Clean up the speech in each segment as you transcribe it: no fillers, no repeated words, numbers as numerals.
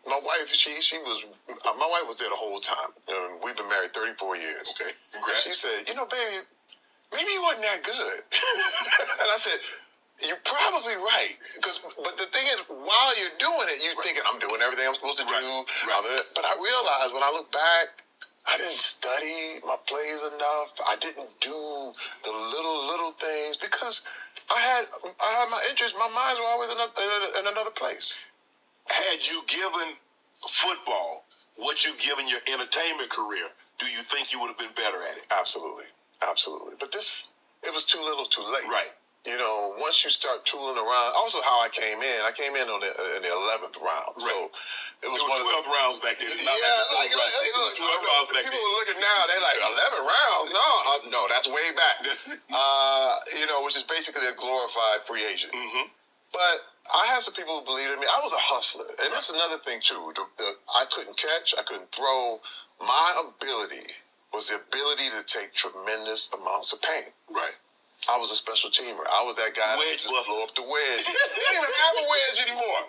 my wife, my wife was there the whole time. We've been married 34 years. Okay, congrats. She said, baby, maybe you wasn't that good. And I said, you're probably right. But the thing is, while you're doing it, you're thinking, I'm doing everything I'm supposed to do. Right. But I realized when I look back, I didn't study my plays enough. I didn't do the little things because I had my interests. My minds were always in another place. Had you given football what you given your entertainment career, do you think you would have been better at it? Absolutely. But it was too little too late. Right. Once you start tooling around, also how I came in on in the 11th round. Right. So it was 12 rounds back then. It's not it was 12 rounds back then. People are looking now, they're like, 11 rounds? No, that's way back. Which is basically a glorified free agent. Mm-hmm. But I had some people who believed in me. I was a hustler. And that's another thing, too. I couldn't catch. I couldn't throw. My ability was the ability to take tremendous amounts of pain. Right. I was a special teamer. I was that guy wedge that just blow up the wedge. They didn't even have a wedge anymore.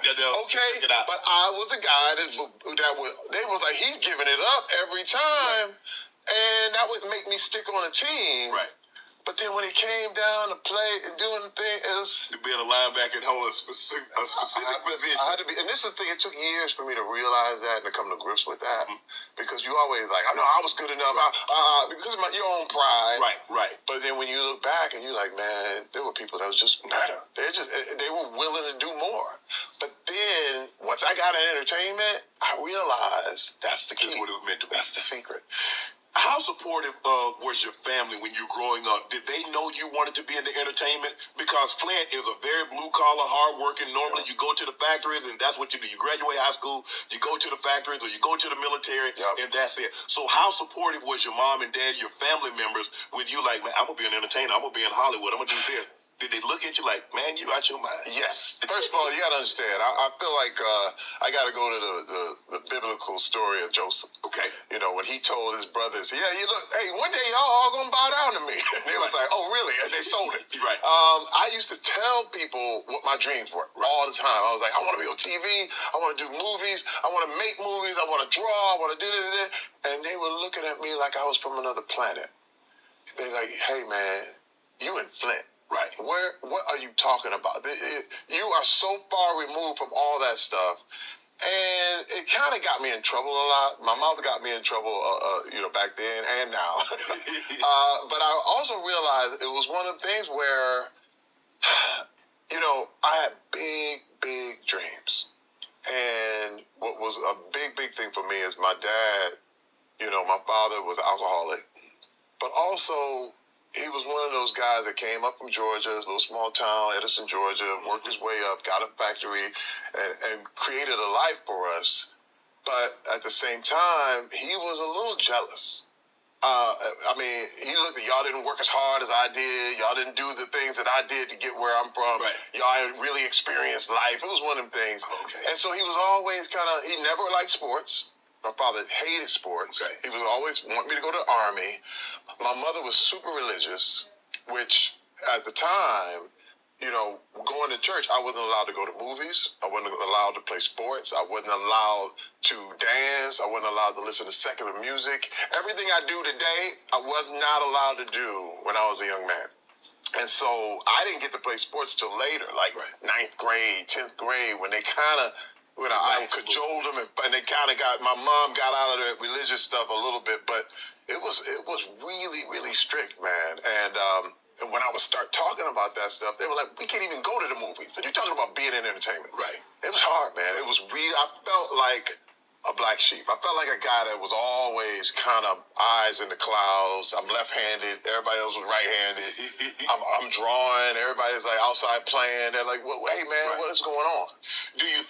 Okay? But I was the guy they was like, he's giving it up every time. Right. And that would make me stick on a team. Right. But then when it came down to play and doing the thing, it was... To being a linebacker and hold a specific position. I had to be... And this is the thing, it took years for me to realize that and to come to grips with that. Mm-hmm. Because you always like, I know I was good enough. Because of your own pride. Right. But then when you look back and you're like, man, there were people that was just better. They were willing to do more. But then, once I got in entertainment, I realized that's the key. That's what it was meant to be. That's the secret. How supportive was your family when you were growing up? Did they know you wanted to be in the entertainment? Because Flint is a very blue-collar, hard-working. Normally, you go to the factories, and that's what you do. You graduate high school, you go to the factories, or you go to the military, and that's it. So how supportive was your mom and dad, your family members, with you like, man, I'm going to be an entertainer. I'm going to be in Hollywood. I'm going to do this. Did they look at you like, man, you out your mind? Yes. First of all, you got to understand, I feel like I got to go to the biblical story of Joseph. Okay. When he told his brothers, hey, one day y'all all going to bow down to me. And they was like, oh, really? And they sold it. Right. I used to tell people what my dreams were all the time. I was like, I want to be on TV. I want to do movies. I want to make movies. I want to draw. I want to do this. And they were looking at me like I was from another planet. They're like, hey, man, you in Flint. Right. What are you talking about? You are so far removed from all that stuff. And it kind of got me in trouble a lot. My mother got me in trouble, back then and now. But I also realized it was one of the things where, I had big dreams. And what was a big thing for me is my dad, my father was an alcoholic. But also, he was one of those guys that came up from Georgia, a little small town, Edison, Georgia, worked his way up, got a factory, and created a life for us. But at the same time, he was a little jealous. He looked at y'all didn't work as hard as I did. Y'all didn't do the things that I did to get where I'm from. Right. Y'all didn't really experience life. It was one of them things. Okay. And so he was always he never liked sports. My father hated sports. Okay. He would always want me to go to the Army. My mother was super religious, which at the time, going to church, I wasn't allowed to go to movies. I wasn't allowed to play sports. I wasn't allowed to dance. I wasn't allowed to listen to secular music. Everything I do today, I was not allowed to do when I was a young man. And so I didn't get to play sports till later, like 9th grade, 10th grade, when they I cajoled them, and they kind of my mom got out of the religious stuff a little bit, but it was really, really strict, man. And when I would start talking about that stuff, they were like, we can't even go to the movies. But you're talking about being in entertainment. Right. It was hard, man. It was real. I felt like a black sheep. I felt like a guy that was always kind of eyes in the clouds. I'm left-handed. Everybody else was right-handed. I'm drawing. Everybody's like outside playing. They're like, well, hey, man, what is going on? Do you